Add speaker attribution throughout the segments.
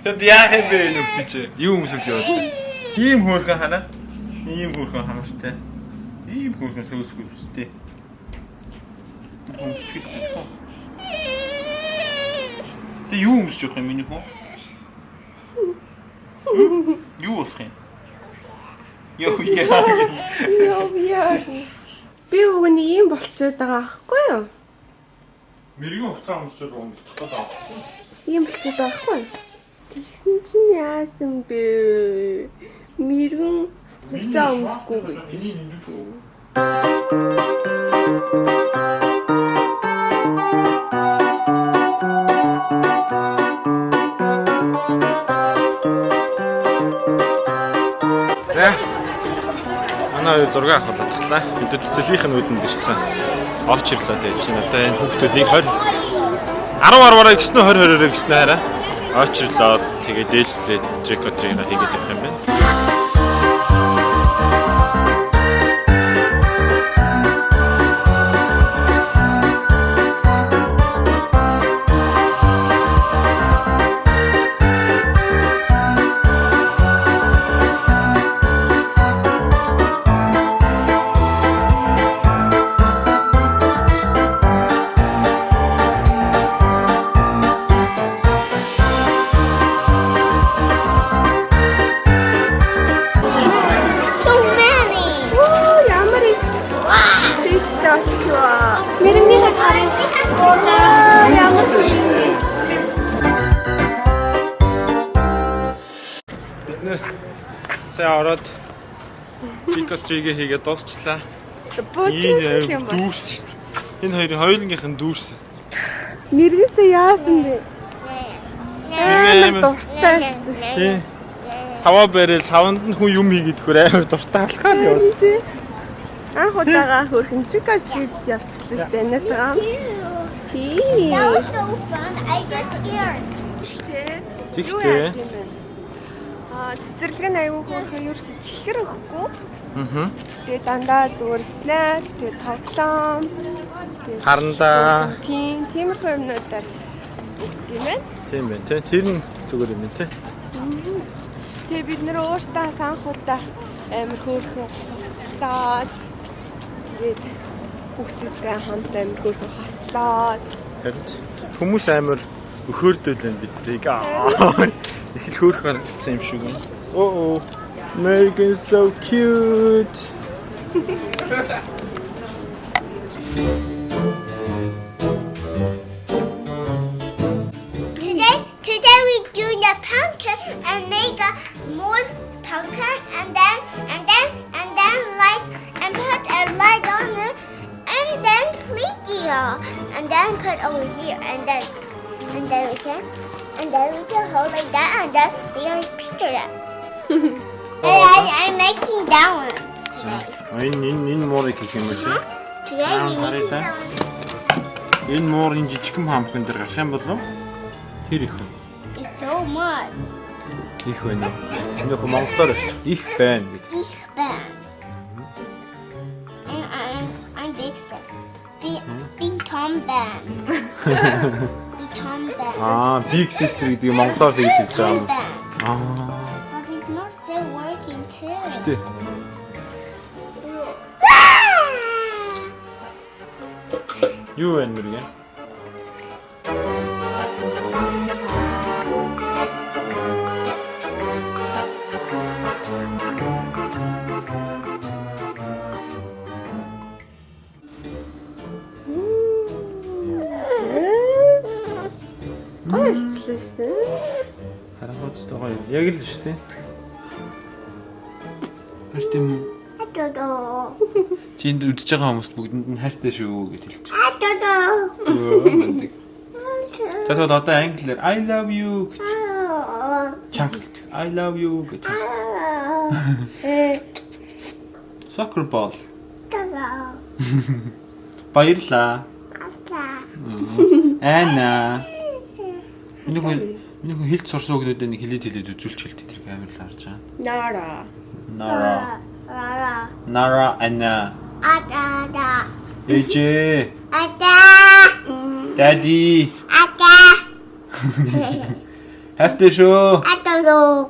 Speaker 1: Тэд яах юм бэ нүгти чи? Юу өмсөж яваад. Ийм хөөрхөн хана. Ийм хөөрхөн хамаартай. Ийм хөөрхөн сөүсгүй үстэй. Тэ юу өмсөж явах юм миний хүн? Юу болох юм? Йоо яа.
Speaker 2: Би өгөн ийм болчиход байгаа аахгүй юу?
Speaker 1: Мэргийн хувцас өмсөж өнгөчих гээд байгаа.
Speaker 2: Ийм болчиход байгаа аахгүй юу? Тэгсэн чинь яасан бэ? Мэргэн хувцас өмсөхгүй гэж.
Speaker 1: Манай зураг авах болтлаа. Бид цэцлийнх нь үдэнд ирсэн. Орч ирлээ дээ. Чинь одоо энэ хүүхдүүд нэг 20 10 гиснэ 20 гиснэ хараа. Орч ирлээ. Тэгээд ээлжлээ трикотрийг хийгээд явах юм байна. Сая ороод трикотрийг хийгээд дуусчлаа. Энэ дүүрс. Энэ хоёрын хоёулынх нь дүүрс.
Speaker 2: Мэргэсээ яасан бэ? Дуртай.
Speaker 1: Тий. Саваа барил савнд нь хүн юм хийгээд хөр амар дуртай алхаар яваа.
Speaker 2: Анх удаага хөрхөн трикотрийг явчихсан шүү дээ. Натаа. Тий.
Speaker 3: That was so fun. I got scared.
Speaker 1: Тэгтээ.
Speaker 2: Цэцэрлэг нь аюу хөөрхөн ерөөсө чихэр өгөхгүй.
Speaker 1: Аа.
Speaker 2: Тэгээ дандаа зүгээр снэк, тэгээ тоглоом, тэгээ
Speaker 1: харандаа.
Speaker 2: Тиймэрхүү юмнуудаар тийм ээ.
Speaker 1: Тийм байна тий. Тэр нь зүгээр юм тий.
Speaker 2: Тэгээ бид нэр өөртөө санхудаа амар хөөрхөн хослоод тэгээд хүүхдүүдтэй хамт амар хөөрхөн хослоод
Speaker 1: хүмүүс амар өхөөрдөл бидрийг их л хөөрхөн юм шиг юм. Oh, Megan so cute.
Speaker 3: Today we do the pumpkin and make a more pumpkin and then light and put a light on it and then clean and then put over here and then we can hold like that and then we can picture that. I'm making that one today.
Speaker 1: Энэ муурыг хийх юм байна.
Speaker 3: Today we make that one.
Speaker 1: Энэ муурын жижигхэн хамхан дээр гарах юм болов? Тэр их.
Speaker 3: It's so much.
Speaker 1: Их байна. Энэ хөө монголоор их байна гэж.
Speaker 3: Ich bin. And I'm big sis. Big Tom Ben. Big Tom Ben.
Speaker 1: Big sister гэдэг монголоор тэгж хэлж байгаа юм.
Speaker 3: But he's not still working too.
Speaker 1: Тэ. Юу вэ мөргэн?
Speaker 2: Ойлцлоо шүү дээ.
Speaker 1: Харахад гоё. Яг л шүү дээ. Хайртай юм. Чи энд үдчихэж байгаа хүмүүст бүгдэнд нь хайртай шүү гэж хэлж байна. За одоо англиар I love you гэж. Чангалт. I love you гэж. Soccer ball. Баярлаа. Ана. Миний хэлж сурсан хүмүүстэй нэг хэлээд үзүүлч хэлдэг тэр камер л харж байгаа. Nara Anna.
Speaker 3: Ada.
Speaker 1: Ece.
Speaker 3: Ada.
Speaker 1: Daddy.
Speaker 3: Ada.
Speaker 1: Хайртай шүү.
Speaker 3: I don't know.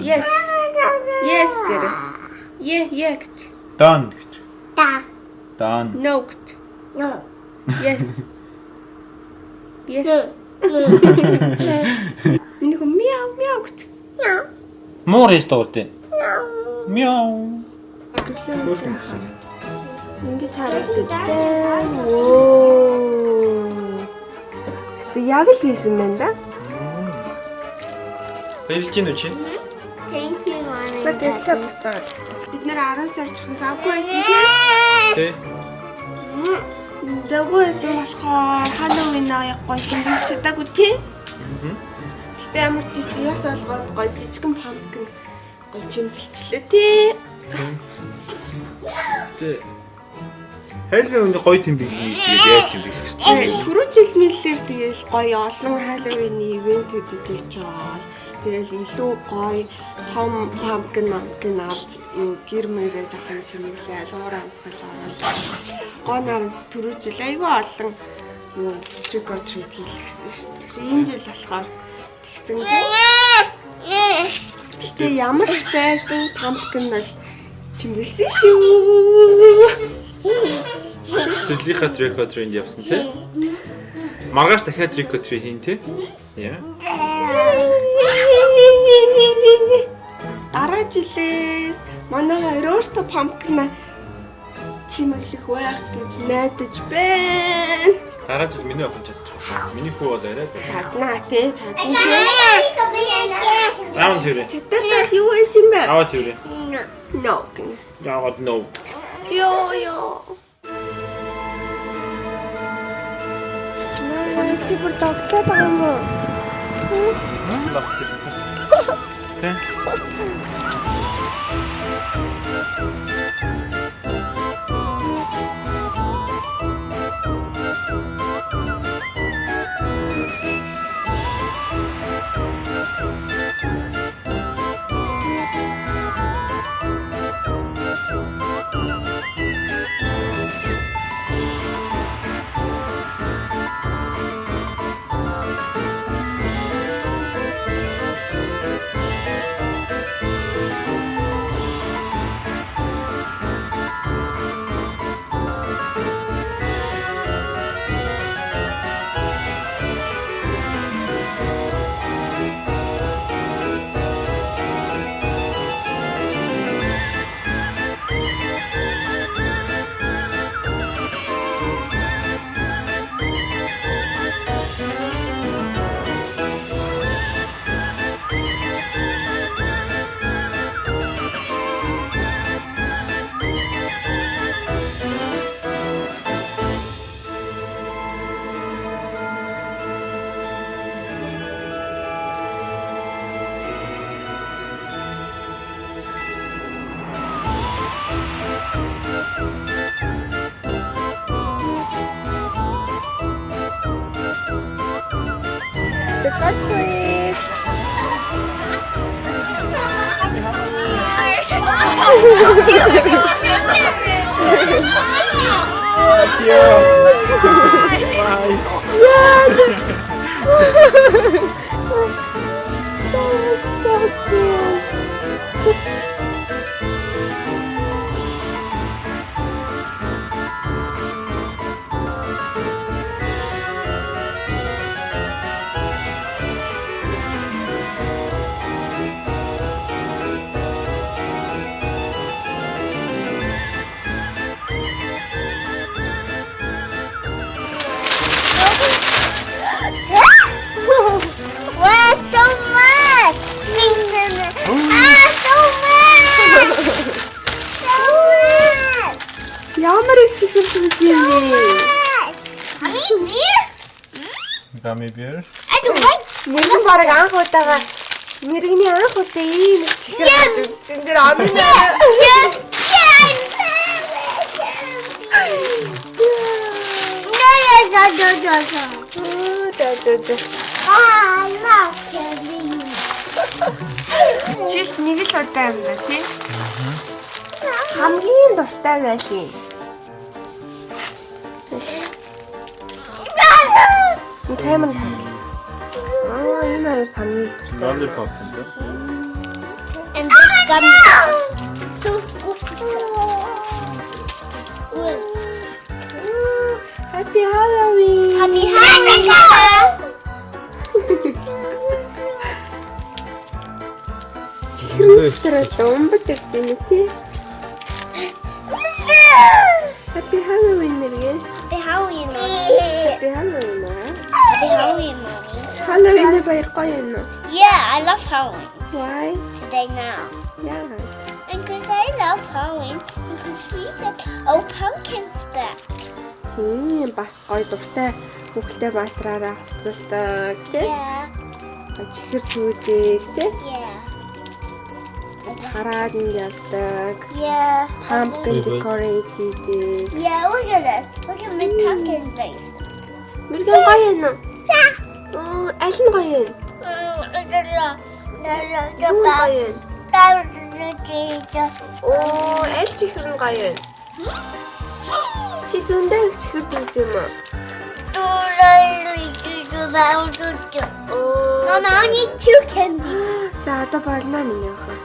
Speaker 2: Yes. Yes гэрэ. Yeah гэж.
Speaker 1: Дан гэж.
Speaker 3: Da.
Speaker 1: Дан.
Speaker 2: No гэж.
Speaker 3: No.
Speaker 2: Yes. Yes. Миний хөө мяу гэж.
Speaker 3: No.
Speaker 1: Муур хийж дуулдیں۔
Speaker 3: No.
Speaker 1: Мяу.
Speaker 2: Ингэж харагддаг дээ. Оо. Тэ яг л хийсэн байна да.
Speaker 1: Баярлж гин үү чи?
Speaker 3: Thank you, Mommy.
Speaker 2: Бид нэр 10 сар жоохон завгүй байсан
Speaker 1: Тэ.
Speaker 2: тийм. Завгүй байсан болохоор Halloween яг гоё хэмжиж чадаагүй тийм. Гэтэ ямар ч гэсэн яс олгоод гоё жижигэн pumpkin гоё чимгэлчлээ тийм.
Speaker 1: Тэ. Хайлын гоё тэмдэг хийж яаж тэмдэг гэсэн.
Speaker 2: Түрүү жил мэллэр тэгэл гоё олон Halloween-ийн ивэнтүүд хийчихээ. Тэгэл илүү гоё том pumpkin авч гэр мөрөө жоохон чимэглээ уур амьсгал ороод гоо нарамж түрүү жил айгүй олон trick or treat хийлгэсэн шүү дээ. Энэ жил болохоор тэгсэн. Гэтэ ямар ч байсан pumpkin бол чимгэлсэн шүү.
Speaker 1: Цэцлийнхаа trick or treat явсан тий. Маргааш дахиад trick or treat хийн тий. Яа.
Speaker 2: Дараа жилээс манай хоёр өөртөө pumpkin чимэглэх байх гэж найдаж байна.
Speaker 1: Дараа жил миний охин чадчих. Миний хүү бол арай.
Speaker 2: Чаднаа тий, чадна.
Speaker 1: Аав тэрэ.
Speaker 2: Чаддаг юу байсан бэ?
Speaker 1: Аав тэрэ.
Speaker 2: No.
Speaker 1: Яагаад no.
Speaker 2: Йоо. Манай чи бүр тогтлоод байгаа юм уу?
Speaker 1: Тэ.
Speaker 3: Wow, so much! Things in it. So much! So much!
Speaker 2: Ямар их чиглэл юм бэ?
Speaker 3: Mommy, beer?
Speaker 1: Gummy bear.
Speaker 3: I don't like.
Speaker 2: Мэргэн бараг анх удаага мэргэний анх удаа ийм их чиглэл үзсэн дээр амин.
Speaker 3: I love candy.
Speaker 2: Жилд нэг л удаа юм да тий. Хамгийн дуртай байлын. Тайман. Энэ хоёр хамгийн их дуртай.
Speaker 1: Lollipop энэ.
Speaker 3: And this gummy. So squishy.
Speaker 2: Happy Halloween.
Speaker 3: Happy Hanukkah.
Speaker 2: Чихрээ өмбөж өгсөн үү тий? Happy Halloween нэргээ.
Speaker 3: Happy Halloween, mommy.
Speaker 2: Happy Halloween аа.
Speaker 3: Happy Halloween, mommy.
Speaker 2: Halloween баяр гоё юм уу?
Speaker 3: Yeah, I love Halloween
Speaker 2: Why?
Speaker 3: today now.
Speaker 2: Яа.
Speaker 3: And because I love Halloween, you can see that old pumpkin's back.
Speaker 2: Тийм бас гоё дуртай хүүхэлтэй баатраараа хувцалдаг тий?
Speaker 3: Yeah,
Speaker 2: Чихэр зүүдэг тий?
Speaker 3: yeah,
Speaker 2: Хараад нь явдаг.
Speaker 3: yeah.
Speaker 2: Pumpkin decorate хийдэг.
Speaker 3: Yeah, look at this. Look at my pumpkin face.
Speaker 2: Мэргэн гоё юм уу? Оо, аль нь гоё юм? Юу гоё юм? Оо, аль чихэр нь гоё юм? Чи зөндөө их чихэр дүүс юм уу?
Speaker 3: Mama, I need two candy.
Speaker 2: За одоо болно миний охин.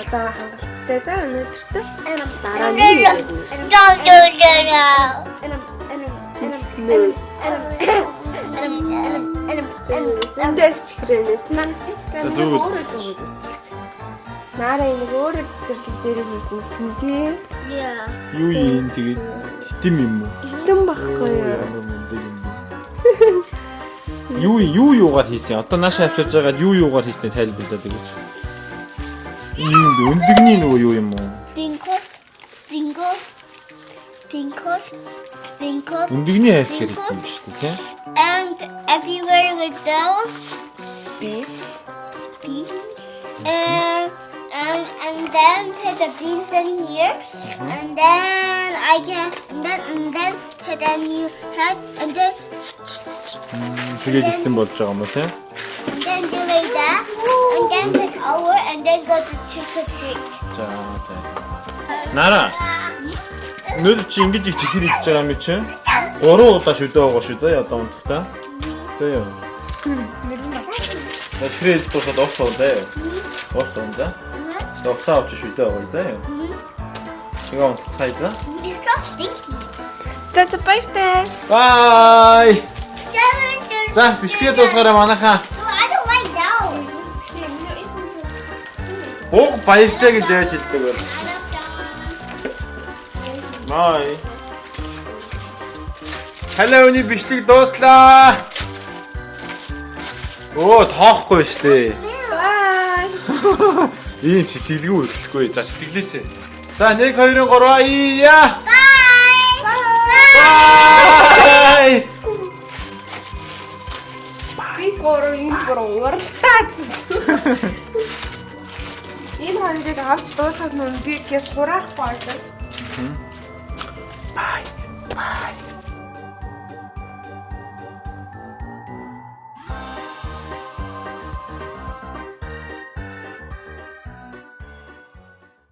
Speaker 2: Одоо хангалттай за өнөөдөртөө
Speaker 3: And
Speaker 2: дараа нь
Speaker 3: don't do that.
Speaker 2: зөндөө их чихэр байна тий?
Speaker 1: За зүгэл.
Speaker 2: Наараа энэ өөрөө цэцэрлэг дээр хийсэн гэсэн тий?
Speaker 3: Yeah.
Speaker 1: Юу юм тэгээд хитим юм уу?
Speaker 2: Хитэн багхгүй юу?
Speaker 1: Юу юугаар хийсэн? Одоо нааш авчирж байгаад юугаар хийснээ тайлбарлаад өгөөч. Ийм өндөгний нөгөө юу юм уу?
Speaker 3: Sprinkle.
Speaker 1: Өндөгний хайрцгаар хийсэн юм шүү дээ, тийм?
Speaker 3: And everywhere with those
Speaker 2: Beef.
Speaker 3: And then put the beans in here, and then put a new head, and then
Speaker 1: Тэгээд ихсэн болж байгаа юм уу, тийм?
Speaker 3: and then do like that, and then take over, and then go to trick or treat.
Speaker 1: За. Нара. Өнөөдөр чи ингэж их чихэр идж байгаа юм чи? 3 удаа шүдээ байгаа шүү. За одоо унтахтаа. За яа. Тэрэд тусаад офсоо дээ. Офсоо да. Офсоо авч шүдээ байгаа. За яа. Тэгээ унтцгаая за.
Speaker 3: It's so sticky.
Speaker 2: За баяртай.
Speaker 1: Бай. За бишкет дуусгараа манайхаа.
Speaker 3: No, I don't like that.
Speaker 1: Бог баяртай гэж яаж хэлдэг вэ?
Speaker 3: I love that.
Speaker 1: Бай. Halloween бичлэг дууслаа. Оо тоохгүй штэ.
Speaker 2: Бай.
Speaker 1: Ийм сэтгэлгүй өрөхгүй. За сэтгэлээсээ. За 1 2 3 ия.
Speaker 3: Bye.
Speaker 1: Бай.
Speaker 2: Би гурав энэ гурав уралдаад. Энэ хоёрыг авч дуусгаас мөн би гэж хураахгүй байна.
Speaker 1: Бай. Бай.